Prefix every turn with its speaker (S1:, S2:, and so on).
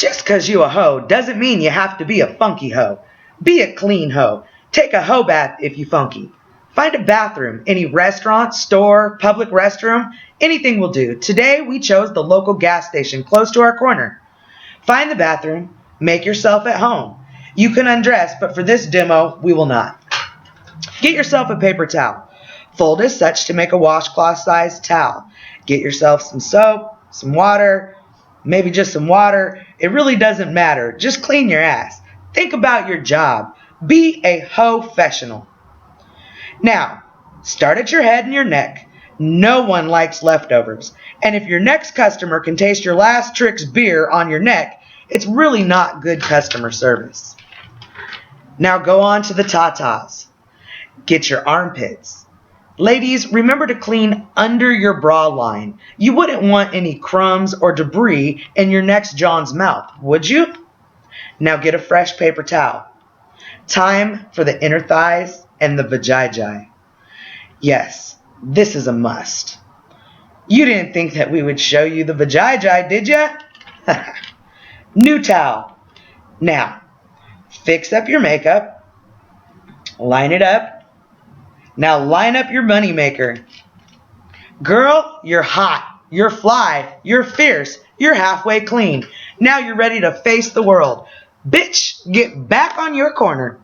S1: Just 'cause you a hoe doesn't mean you have to be a funky hoe. Be a clean hoe. Take a hoe bath if you funky. Find a bathroom, any restaurant, store, public restroom, anything will do. Today we chose the local gas station close to our corner. Find the bathroom, make yourself at home. You can undress, but for this demo, we will not. Get yourself a paper towel. Fold as such to make a washcloth-sized towel. Get yourself some soap, some water, maybe just some water. It really doesn't matter. Just clean your ass. Think about your job. Be a hoe-fessional. Now, start at your head and your neck. No one likes leftovers. And if your next customer can taste your last trick's beer on your neck, it's really not good customer service. Now go on to the tatas. Get your armpits. Ladies, remember to clean under your bra line. You wouldn't want any crumbs or debris in your next John's mouth, would you? Now get a fresh paper towel. Time for the inner thighs and the vajayjay. Yes, this is a must. You didn't think that we would show you the vajayjay, did ya? New towel. Now, fix up your makeup. Line it up. Now line up your money maker. Girl, you're hot. You're fly. You're fierce. You're halfway clean. Now you're ready to face the world. Bitch, get back on your corner.